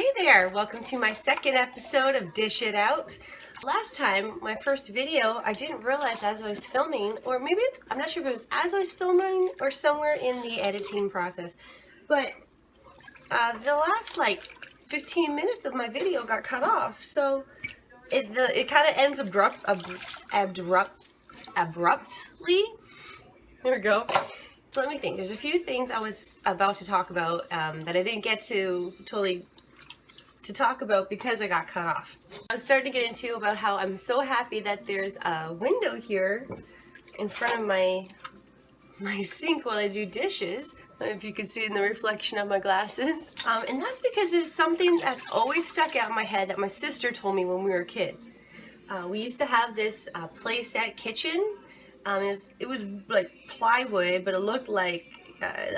Hey there, welcome to my second episode of Dish It Out. Last time, my first video, I didn't realize as I was filming, or maybe, I'm not sure if it was as I was filming or somewhere in the editing process, but the last 15 minutes of my video got cut off, so it kind of ends abruptly. There we go. So let me think. There's a few things I was about to talk about that I didn't get to talk about because I got cut off. I was starting to get into about how I'm so happy that there's a window here in front of my sink while I do dishes. I don't know if you can see in the reflection of my glasses. And that's because there's something that's always stuck out in my head that my sister told me when we were kids. We used to have this playset kitchen. It was like plywood, but it looked like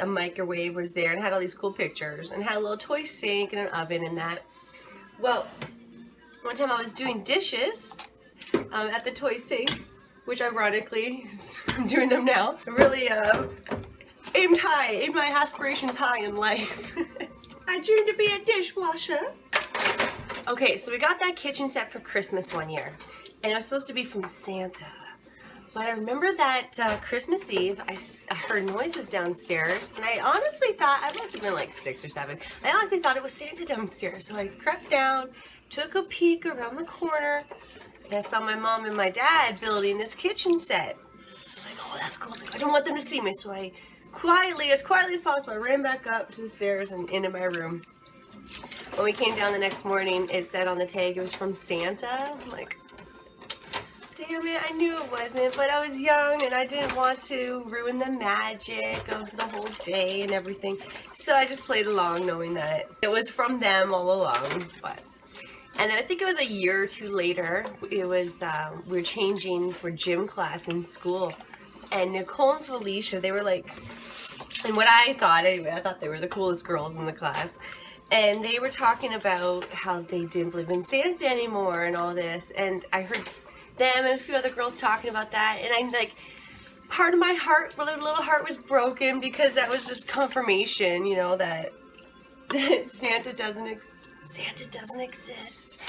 a microwave was there and had all these cool pictures and had a little toy sink and an oven and that. Well, one time I was doing dishes at the toy sink, which ironically, I'm doing them now. I really aimed my aspirations high in life. I dreamed to be a dishwasher. Okay, so we got that kitchen set for Christmas one year, and it was supposed to be from Santa. But I remember that Christmas Eve, I heard noises downstairs, and I honestly thought, I must have been like 6 or 7, I honestly thought it was Santa downstairs. So I crept down, took a peek around the corner, and I saw my mom and my dad building this kitchen set. So I'm like, oh, that's cool. I don't want them to see me, so I as quietly as possible, I ran back up to the stairs and into my room. When we came down the next morning, it said on the tag it was from Santa. I'm like, damn it, I knew it wasn't, but I was young and I didn't want to ruin the magic of the whole day and everything. So I just played along knowing that it was from them all along. And then I think it was a year or two later, it was, we were changing for gym class in school. And Nicole and Felicia, they were like, and what I thought anyway, I thought they were the coolest girls in the class. And they were talking about how they didn't believe in Santa anymore and all this. And I heard them and a few other girls talking about that, and I'm like, part of my heart, my little heart was broken because that was just confirmation, you know, that Santa doesn't exist.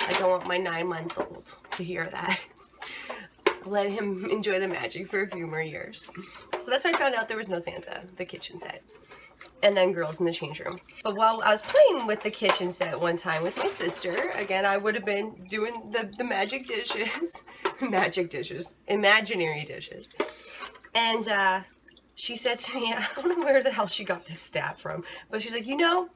I don't want my 9-month-old to hear that. Let him enjoy the magic for a few more years. So that's how I found out there was no Santa, the kitchen set. And then girls in the change room. But while I was playing with the kitchen set one time with my sister, again, I would have been doing the magic dishes. Magic dishes. Imaginary dishes. And she said to me, I don't know where the hell she got this stat from, but she's like, you know,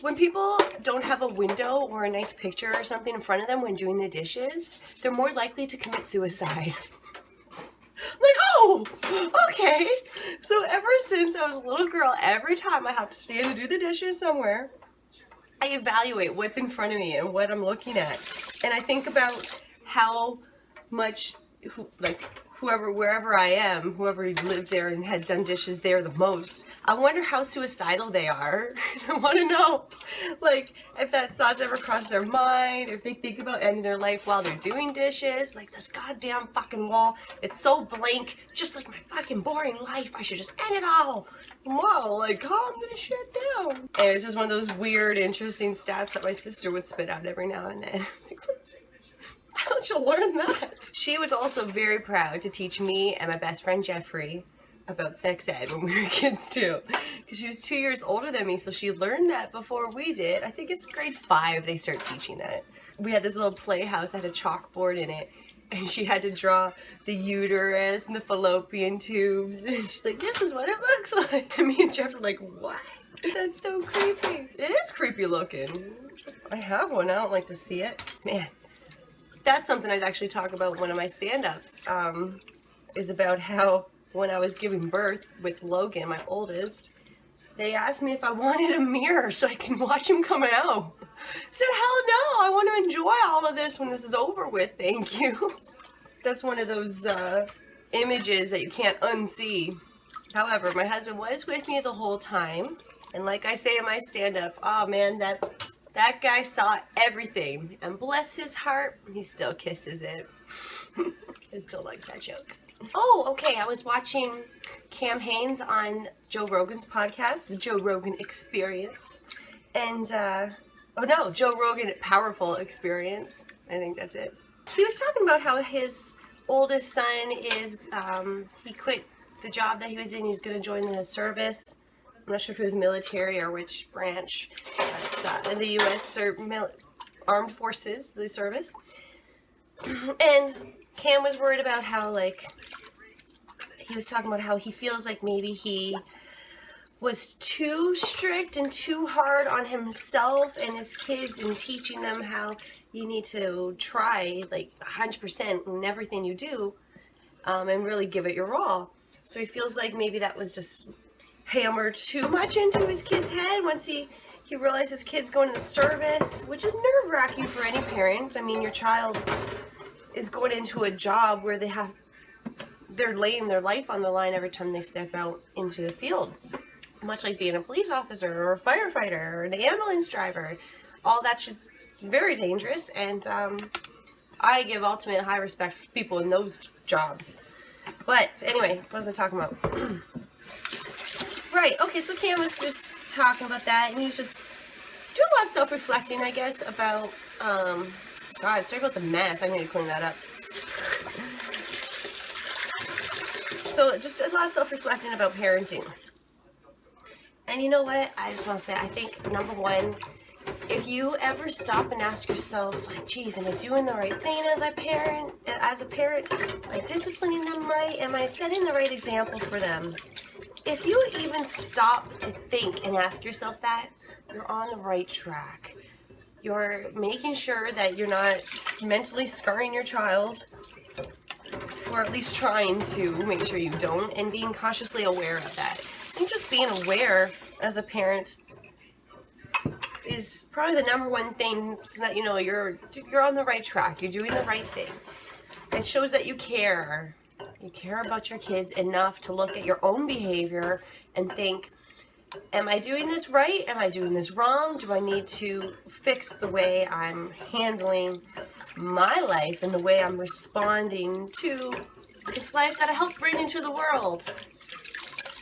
when people don't have a window or a nice picture or something in front of them when doing the dishes, they're more likely to commit suicide. I'm like, oh, okay. So ever since I was a little girl, every time I have to stand and do the dishes somewhere, I evaluate what's in front of me and what I'm looking at. And I think about how much, wherever I am, whoever lived there and had done dishes there the most, I wonder how suicidal they are. I want to know, if that thought's ever crossed their mind, if they think about ending their life while they're doing dishes. Like, this goddamn fucking wall, it's so blank, just like my fucking boring life. I should just end it all. Whoa, calm this shit down. And it's just one of those weird, interesting stats that my sister would spit out every now and then. How'd you learn that? She was also very proud to teach me and my best friend Jeffrey about sex ed when we were kids too. Because she was 2 years older than me, so she learned that before we did. I think it's grade 5 they start teaching that. We had this little playhouse that had a chalkboard in it, and she had to draw the uterus and the fallopian tubes, and she's like, this is what it looks like. And me and Jeff were like, what? That's so creepy. It is creepy looking. I have one, I don't like to see it. Man. That's something I'd actually talk about in one of my stand-ups, is about how when I was giving birth with Logan, my oldest, they asked me if I wanted a mirror so I can watch him come out. I said, hell no, I want to enjoy all of this when this is over with, thank you. That's one of those images that you can't unsee. However, my husband was with me the whole time, and like I say in my stand-up, oh man, that guy saw everything, and bless his heart, he still kisses it. I still like that joke. Oh, okay, I was watching Cam Haines on Joe Rogan's podcast, The Joe Rogan Experience, And, oh no, Joe Rogan, Powerful Experience. I think that's it. He was talking about how his oldest son is, he quit the job that he was in. He's going to join the service. I'm not sure if it was military or which branch. It's in the U.S. or Armed Forces, the service. And Cam was worried about how, like, he was talking about how he feels like maybe he was too strict and too hard on himself and his kids and teaching them how you need to try like 100% in everything you do, and really give it your all. So he feels like maybe that was just hammered too much into his kid's head once he realized his kid's going to the service, which is nerve-wracking for any parent. I mean, your child is going into a job where they're laying their life on the line every time they step out into the field. Much like being a police officer or a firefighter or an ambulance driver. All that shit's very dangerous, and I give ultimate high respect for people in those jobs. But anyway, what was I talking about? Right, okay, so Cam was just talking about that, and he was just doing a lot of self-reflecting, I guess, about, God, sorry about the mess, I need to clean that up. So, just a lot of self-reflecting about parenting. And you know what? I just want to say, I think, number one, if you ever stop and ask yourself, like, geez, am I doing the right thing as a parent? Am I disciplining them right? Am I setting the right example for them? If you even stop to think and ask yourself that, you're on the right track. You're making sure that you're not mentally scarring your child, or at least trying to make sure you don't, and being consciously aware of that. I think just being aware as a parent is probably the number one thing, so that you know you're on the right track, you're doing the right thing. It shows that you care. You care about your kids enough to look at your own behavior and think, am I doing this right? Am I doing this wrong? Do I need to fix the way I'm handling my life and the way I'm responding to this life that I helped bring into the world?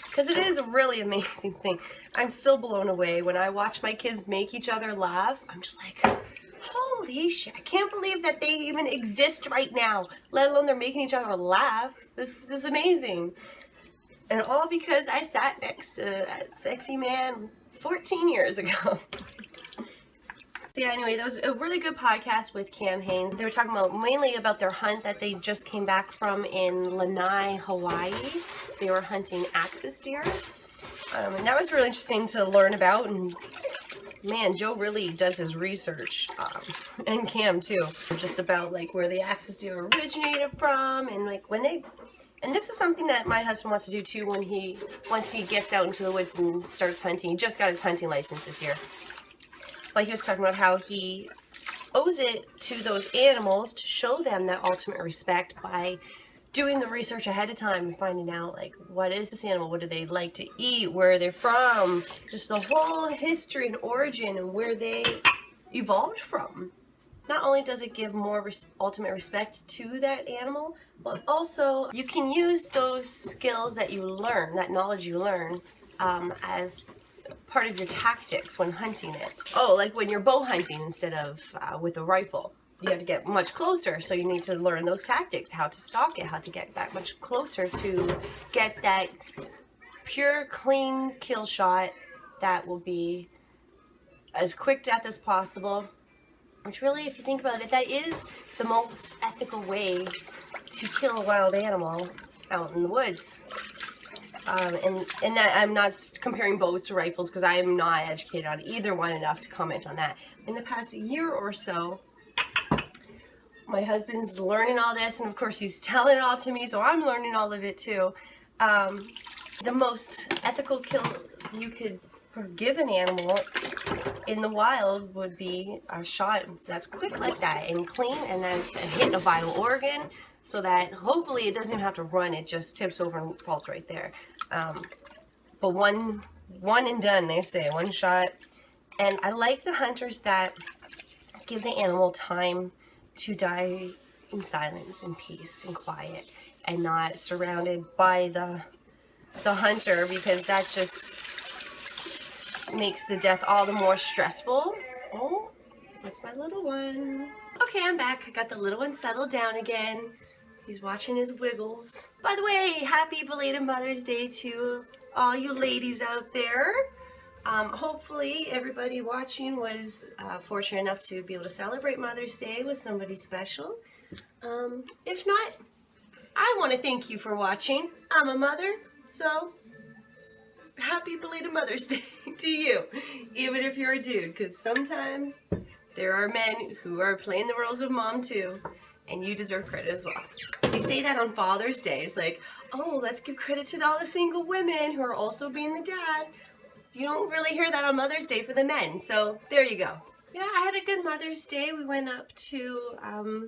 Because it is a really amazing thing. I'm still blown away when I watch my kids make each other laugh. I'm just like, holy shit, I can't believe that they even exist right now, let alone they're making each other laugh. This is amazing. And all because I sat next to that sexy man 14 years ago. So yeah, anyway, that was a really good podcast with Cam Haines. They were talking mainly about their hunt that they just came back from in Lanai, Hawaii. They were hunting axis deer. And that was really interesting to learn about. And man, Joe really does his research, and Cam too, just about like where the axis deer originated from, and like when they, and this is something that my husband wants to do too once he gets out into the woods and starts hunting. He just got his hunting license this year. But he was talking about how he owes it to those animals to show them that ultimate respect by doing the research ahead of time and finding out, like, what is this animal? What do they like to eat? Where are they from? Just the whole history and origin and where they evolved from. Not only does it give more ultimate respect to that animal, but also you can use those skills that you learn, that knowledge you learn, as part of your tactics when hunting it. Oh, like when you're bow hunting instead of with a rifle. You have to get much closer, so you need to learn those tactics, how to stalk it, how to get that much closer to get that pure, clean kill shot that will be as quick death as possible. Which really, if you think about it, that is the most ethical way to kill a wild animal out in the woods. And that I'm not comparing bows to rifles because I am not educated on either one enough to comment on that. In the past year or so, my husband's learning all this, and of course he's telling it all to me, so I'm learning all of it too. The most ethical kill you could give an animal in the wild would be a shot that's quick like that and clean, and then hit a vital organ so that hopefully it doesn't even have to run, it just tips over and falls right there. But one and done, they say, one shot. And I like the hunters that give the animal time to die in silence and peace and quiet and not surrounded by the hunter, because that just makes the death all the more stressful. Oh, that's my little one. Okay, I'm back. I got the little one settled down again. He's watching his wiggles. By the way, happy belated Mother's Day to all you ladies out there. Hopefully everybody watching was fortunate enough to be able to celebrate Mother's Day with somebody special. If not, I want to thank you for watching. I'm a mother, so happy belated Mother's Day to you, even if you're a dude, because sometimes there are men who are playing the roles of mom too, and you deserve credit as well. They say that on Father's Day. It's like, oh, let's give credit to all the single women who are also being the dad. You don't really hear that on Mother's Day for the men, so there you go. Yeah, I had a good Mother's Day. We went up to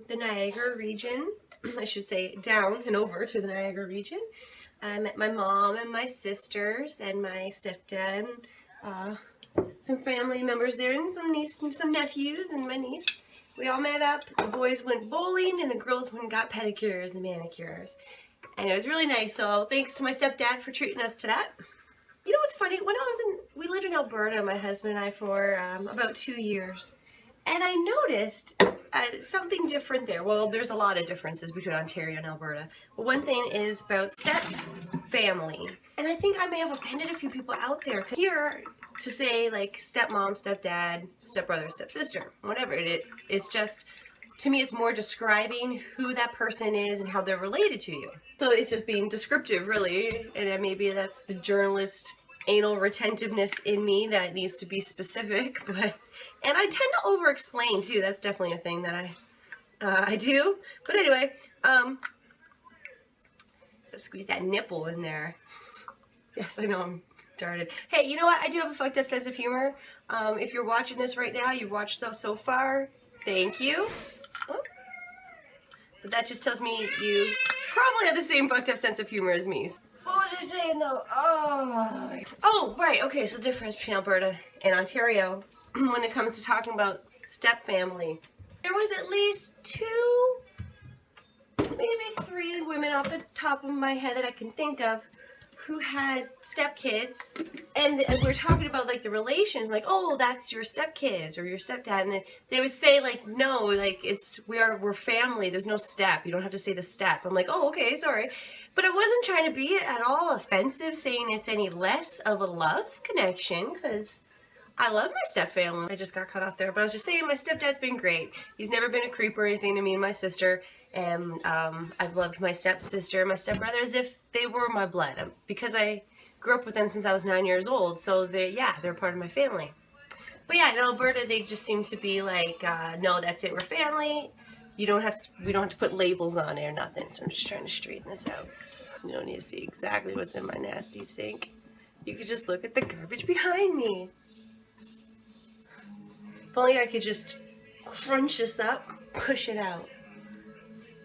the Niagara region. I should say down and over to the Niagara region. I met my mom and my sisters and my stepdad and some family members there and some niece and some nephews and my niece. We all met up. The boys went bowling and the girls went and got pedicures and manicures. And it was really nice, so thanks to my stepdad for treating us to that. You know what's funny? When we lived in Alberta, my husband and I, for about 2 years. And I noticed something different there. Well, there's a lot of differences between Ontario and Alberta. But one thing is about step family. And I think I may have offended a few people out there. Here, to say like stepmom, stepdad, stepbrother, stepsister, whatever, it's just, to me, it's more describing who that person is and how they're related to you. So it's just being descriptive, really, and maybe that's the journalist anal retentiveness in me that needs to be specific. But and I tend to over-explain too. That's definitely a thing that I do. But anyway, squeeze that nipple in there. Yes, I know I'm darted. Hey, you know what? I do have a fucked up sense of humor. If you're watching this right now, you've watched those so far. Thank you. Oh. But that just tells me you probably have the same fucked up sense of humor as me. What was I saying though? Oh, right. Okay, so difference between Alberta and Ontario when it comes to talking about step family. There was at least 2, maybe 3 women off the top of my head that I can think of who had stepkids, and we're talking about like the relations, like, oh, that's your stepkids or your stepdad, and they would say like, no, like we're family. There's no step. You don't have to say the step. I'm like, oh, okay, sorry, but I wasn't trying to be at all offensive, saying it's any less of a love connection, because I love my step family. I just got cut off there, but I was just saying my stepdad's been great. He's never been a creep or anything to me and my sister. And I've loved my stepsister and my stepbrother as if they were my blood, because I grew up with them since I was 9 years old. So they're part of my family. But yeah, in Alberta, they just seem to be like, no, that's it, we're family. We don't have to put labels on it or nothing. So I'm just trying to straighten this out. You don't need to see exactly what's in my nasty sink. You could just look at the garbage behind me. If only I could just crunch this up, push it out.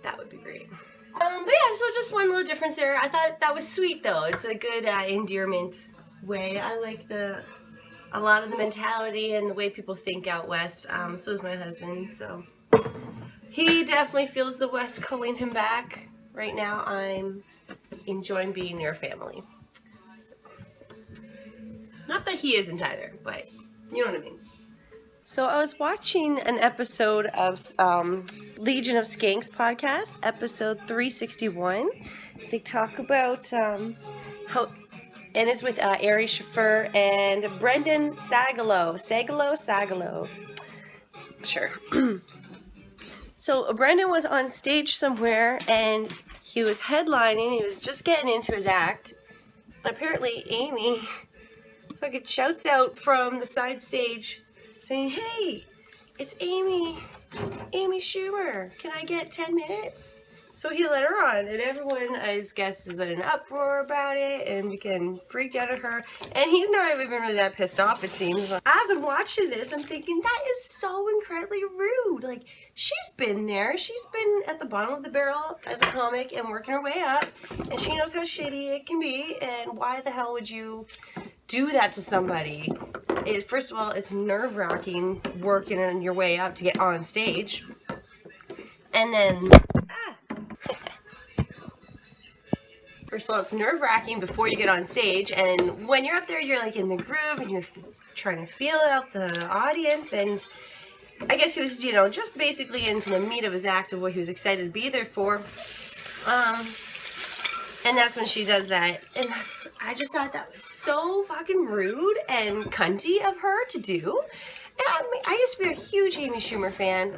That would be great. But yeah, so just one little difference there. I thought that was sweet though. It's a good endearment way. I like a lot of the mentality and the way people think out west. So is my husband. So he definitely feels the West calling him back. Right now, I'm enjoying being near family. So, not that he isn't either, but you know what I mean. So I was watching an episode of Legion of Skanks podcast, episode 361. They talk about how, and it's with Ari Shaffir and Brendan Sagalow. Sagalow. Sure. So Brendan was on stage somewhere and he was headlining. He was just getting into his act. Apparently Amy fucking shouts out from the side stage, saying, hey, it's Amy Schummer. Can I get 10 minutes? So he let her on, and everyone, I guess, is in an uproar about it, and we can freaked out at her. And he's not even really that pissed off, it seems. As I'm watching this, I'm thinking, that is so incredibly rude. Like, she's been there. She's been at the bottom of the barrel as a comic and working her way up, and she knows how shitty it can be, and why the hell would you do that to somebody? First of all, it's nerve-wracking working on your way up to get on stage. And then, first of all, it's nerve-wracking before you get on stage. And when you're up there, you're like in the groove and you're trying to feel out the audience, and I guess he was, you know, just basically into the meat of his act of what he was excited to be there for. And that's when she does that. And I just thought that was so fucking rude and cunty of her to do. And I used to be a huge Amy Schumer fan.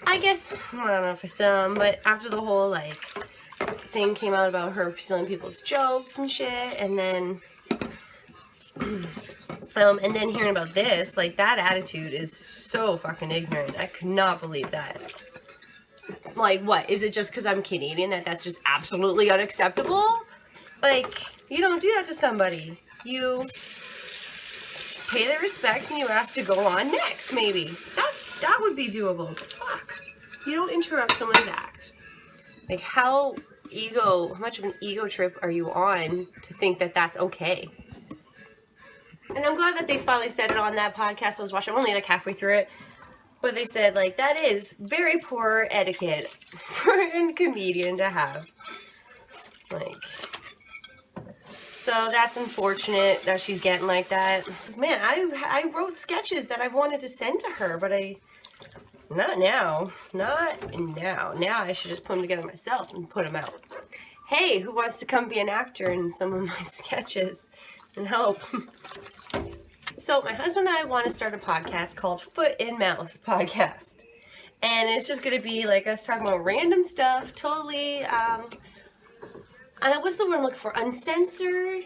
I guess, I don't know if I still am, but after the whole, like, thing came out about her stealing people's jokes and shit, and then hearing about this, like, that attitude is so fucking ignorant. I could not believe that. Like, what? Is it just because I'm Canadian that's just absolutely unacceptable? Like, you don't do that to somebody. You pay their respects and you ask to go on next, maybe. That would be doable. But fuck. You don't interrupt someone's act. Like, how much of an ego trip are you on to think that that's okay? And I'm glad that they finally said it on that podcast I was watching. I'm only like halfway through it. But they said, like, that is very poor etiquette for a comedian to have. Like, so that's unfortunate that she's getting like that. Because, man, I wrote sketches that I wanted to send to her, but not now. Not now. Now I should just put them together myself and put them out. Hey, who wants to come be an actor in some of my sketches and help? So my husband and I want to start a podcast called Foot in Mouth Podcast. And it's just going to be like us talking about random stuff, totally, what's the word I'm looking for? Uncensored?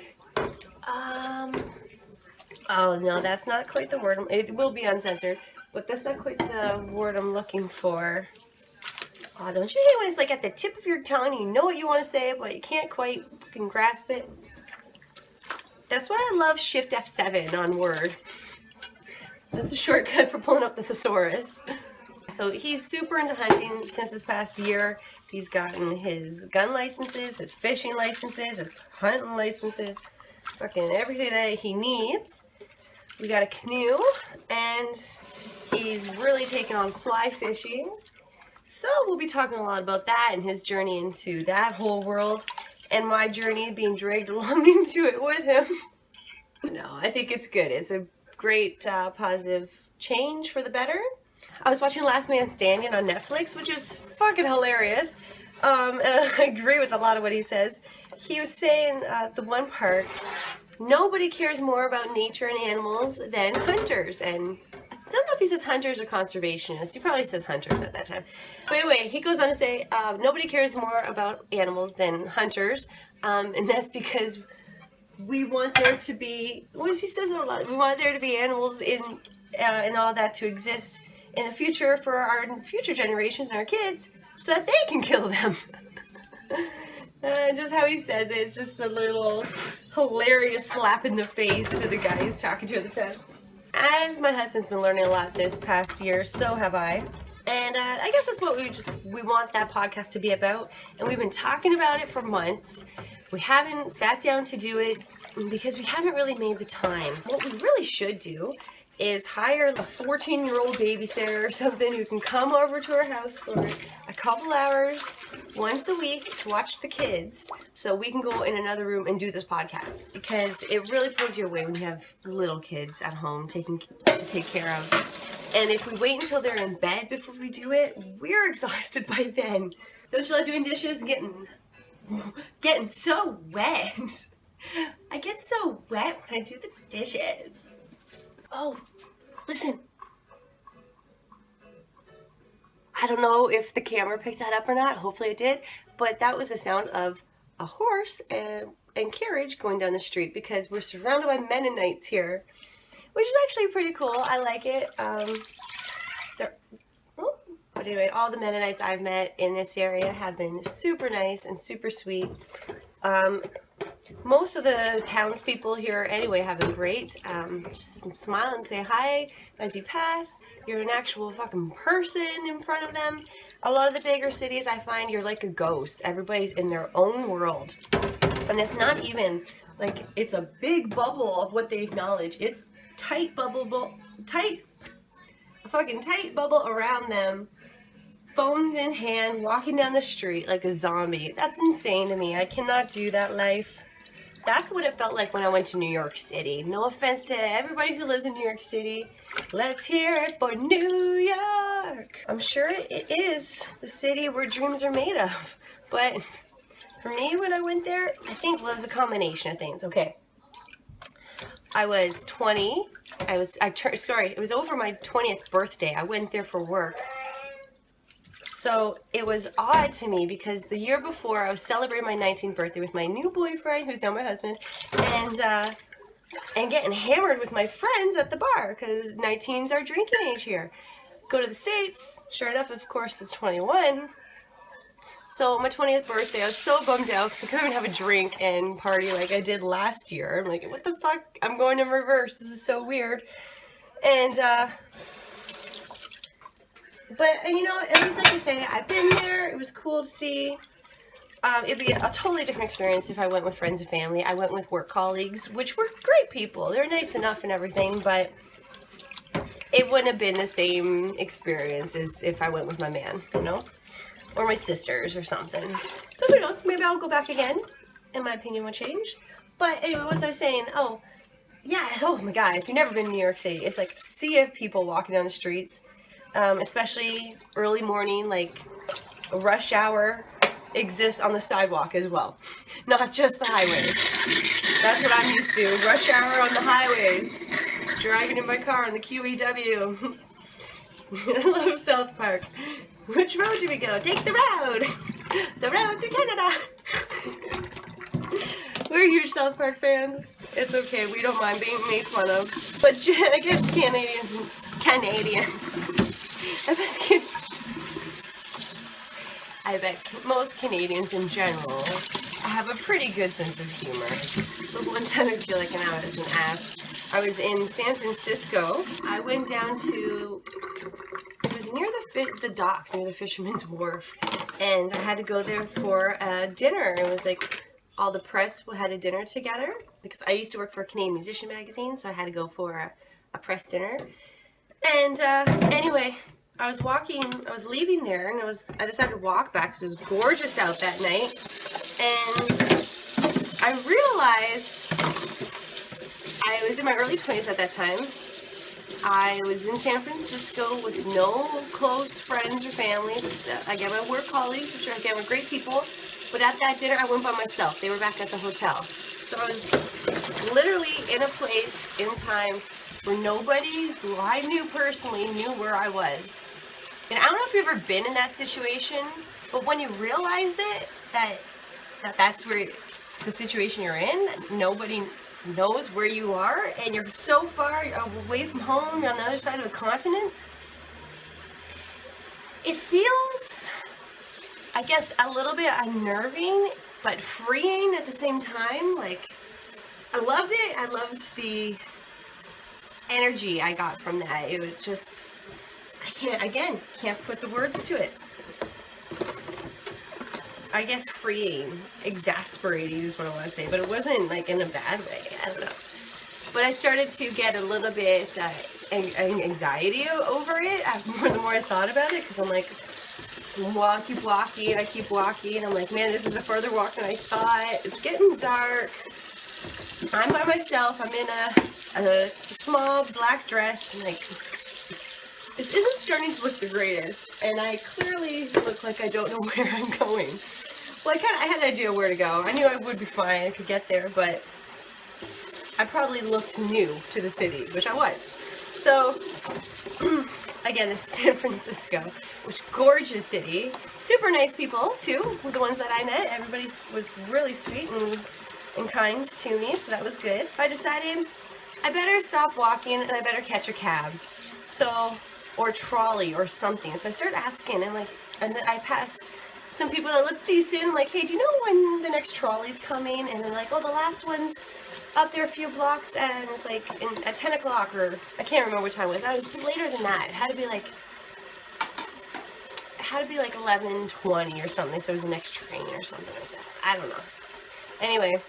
Oh no, that's not quite the word. It will be uncensored, but that's not quite the word I'm looking for. Oh, don't you hate when it's like at the tip of your tongue and you know what you want to say, but you can't quite fucking grasp it? That's why I love Shift F7 on Word. That's a shortcut for pulling up the thesaurus. So he's super into hunting since this past year. He's gotten his gun licenses, his fishing licenses, his hunting licenses, fucking everything that he needs. We got a canoe, and he's really taken on fly fishing. So we'll be talking a lot about that and his journey into that whole world. And my journey being dragged along into it with him. No, I think it's good. It's a great positive change for the better. I was watching Last Man Standing on Netflix, which is fucking hilarious. And I agree with a lot of what he says. He was saying the one part, nobody cares more about nature and animals than hunters. And I don't know if he says hunters or conservationists. He probably says hunters at that time. But anyway, he goes on to say, nobody cares more about animals than hunters. And that's because we want there to be, he says it a lot, we want there to be animals and all that to exist in the future for our future generations and our kids so that they can kill them. Just how he says it, it's just a little hilarious slap in the face to the guy he's talking to at the time. As my husband's been learning a lot this past year, so have I. And I guess that's what we want that podcast to be about. And we've been talking about it for months. We haven't sat down to do it because we haven't really made the time. What we really should do is hire a 14-year-old babysitter or something who can come over to our house for a couple hours once a week to watch the kids so we can go in another room and do this podcast, because it really pulls you away when you have little kids at home to take care of. And if we wait until they're in bed before we do it, we're exhausted by then. Don't you like doing dishes and getting so wet? I get so wet when I do the dishes. Oh, listen. I don't know if the camera picked that up or not. Hopefully it did. But that was the sound of a horse and carriage going down the street, because we're surrounded by Mennonites here, which is actually pretty cool. I like it. But anyway, all the Mennonites I've met in this area have been super nice and super sweet. Most of the townspeople here anyway have been great. Just smile and say hi as you pass. You're an actual fucking person in front of them. A lot of the bigger cities, I find you're like a ghost. Everybody's in their own world. And it's not even like it's a big bubble of what they acknowledge. It's tight a fucking tight bubble around them. Phones in hand, walking down the street like a zombie. That's insane to me. I cannot do that life. That's what it felt like when I went to New York City. No offense to everybody who lives in New York City. Let's hear it for New York. I'm sure it is the city where dreams are made of. But for me, when I went there, I think it was a combination of things. Okay. I was 20. It was over my 20th birthday. I went there for work. So it was odd to me because the year before I was celebrating my 19th birthday with my new boyfriend, who's now my husband, and getting hammered with my friends at the bar because 19's our drinking age here. Go to the States, sure enough, of course, it's 21. So my 20th birthday, I was so bummed out because I couldn't even have a drink and party like I did last year. I'm like, what the fuck? I'm going in reverse. This is so weird. And, but, you know, at least like I say, I've been there. It was cool to see. It'd be a totally different experience if I went with friends and family. I went with work colleagues, which were great people. They're nice enough and everything, but it wouldn't have been the same experience as if I went with my man, you know? Or my sisters or something. So who knows, maybe I'll go back again. In my opinion, will change. But anyway, what was I saying? Oh, yeah, oh my God, if you've never been to New York City, it's like a sea of people walking down the streets. Especially early morning, like rush hour exists on the sidewalk as well. Not just the highways. That's what I'm used to. Rush hour on the highways. Driving in my car on the QEW. I love South Park. Which road do we go? Take the road! The road to Canada! We're huge South Park fans. It's okay, we don't mind being made fun of. But I guess Canadians, I bet most Canadians in general have a pretty good sense of humor. But one time I feel like I was an ass. I was in San Francisco. I went down to, it was near the docks, near the Fisherman's Wharf, and I had to go there for a dinner. It was like all the press had a dinner together because I used to work for a Canadian Musician magazine, so I had to go for a press dinner. And anyway, I was leaving there, and I decided to walk back because it was gorgeous out that night. And I realized I was in my early 20s at that time. I was in San Francisco with no close friends or family. Just, again, my work colleagues, which again were great people. But at that dinner, I went by myself. They were back at the hotel. So I was literally in a place in time where nobody who I knew personally knew where I was. And I don't know if you've ever been in that situation, but when you realize it, that's where the situation you're in, nobody knows where you are, and you're so far away from home, you're on the other side of the continent. It feels, I guess, a little bit unnerving, but freeing at the same time. Like, I loved it. I loved the energy I got from that. It was just, can't put the words to it. I guess freeing, exasperating is what I want to say, but it wasn't like in a bad way. I don't know. But I started to get a little bit anxiety over it the more I thought about it, because I'm like, I keep walking, and I'm like, man, this is a further walk than I thought. It's getting dark. I'm by myself. I'm in a small black dress, and like, this isn't starting to look the greatest, and I clearly look like I don't know where I'm going. Well, I had an idea where to go. I knew I would be fine. I could get there, but I probably looked new to the city, which I was. So, again, this is San Francisco, which gorgeous city. Super nice people, too, the ones that I met. Everybody was really sweet and kind to me, so that was good. I decided I better stop walking and I better catch a cab. So, or trolley or something. So I started asking, and then I passed some people that looked decent, like, hey, do you know when the next trolley's coming? And they're like, oh, the last one's up there a few blocks, and it's like at 10 o'clock, or I can't remember what time it was. It was later than that. It had to be like 11:20 or something, so it was the next train or something like that. I don't know. Anyway,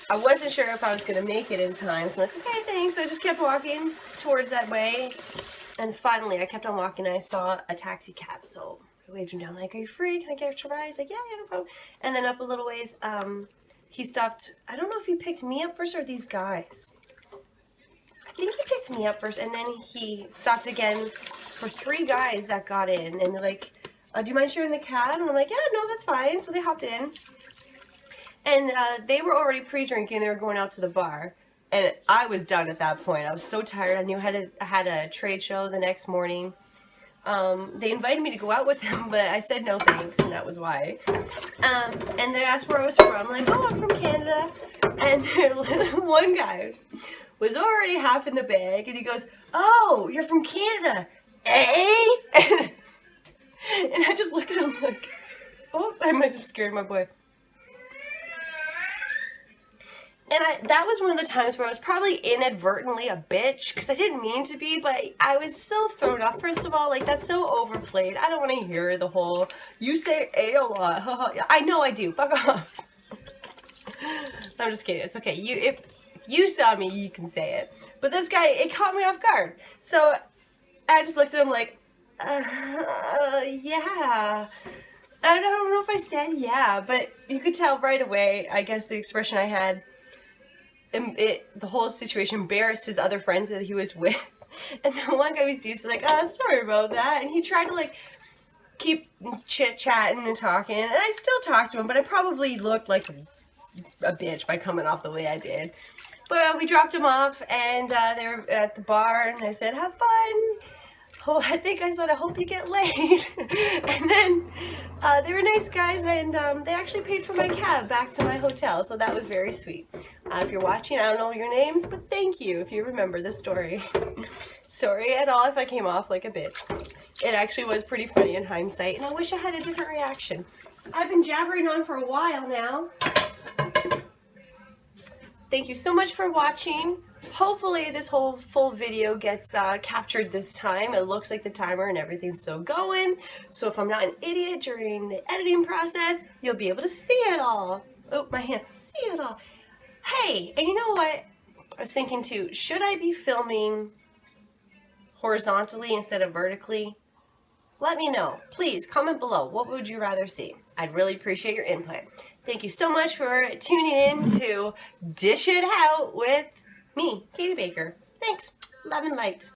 I wasn't sure if I was going to make it in time, so I'm like, okay, thanks. So I just kept walking towards that way, and finally I kept on walking, and I saw a taxi cab, so I waved him down, like, are you free? Can I get extra ride? He's like, yeah, no problem. And then up a little ways, he stopped, I don't know if he picked me up first or these guys. I think he picked me up first, and then he stopped again for 3 guys that got in, and they're like, do you mind sharing the cab? And I'm like, yeah, no, that's fine. So they hopped in, and they were already pre-drinking. They were going out to the bar, and I was done at that point. I was so tired. I knew I had a trade show the next morning. They invited me to go out with them, but I said no thanks, and that was why. And they asked where I was from. I'm like, oh, I'm from Canada. And one guy was already half in the bag, and he goes, oh, you're from Canada, eh? And I just look at him like, oops, I might have scared my boy. And that was one of the times where I was probably inadvertently a bitch, because I didn't mean to be, but I was so thrown off. First of all, like, that's so overplayed. I don't want to hear the whole, you say A a lot. I know I do. Fuck off. No, I'm just kidding. It's okay. If you saw me, you can say it. But this guy, it caught me off guard. So I just looked at him like, yeah. I don't know if I said yeah, but you could tell right away, I guess, the expression I had. The whole situation embarrassed his other friends that he was with. And then one guy was just like, oh, sorry about that. And he tried to, like, keep chit-chatting and talking. And I still talked to him, but I probably looked like a bitch by coming off the way I did. But we dropped him off, and they were at the bar, and I said, have fun. Oh, I think I said, I hope you get laid. And then they were nice guys, and they actually paid for my cab back to my hotel, so that was very sweet. If you're watching, I don't know your names, but thank you if you remember this story. Sorry at all if I came off like a bitch. It actually was pretty funny in hindsight, and I wish I had a different reaction. I've been jabbering on for a while now. Thank you so much for watching. Hopefully this whole full video gets captured this time. It looks like the timer and everything's still going. So if I'm not an idiot during the editing process, you'll be able to see it all. Oh, my hands, see it all. Hey, and you know what? I was thinking too, should I be filming horizontally instead of vertically? Let me know. Please comment below. What would you rather see? I'd really appreciate your input. Thank you so much for tuning in to Dish It Out with me, Katie Baker. Thanks. Love and light.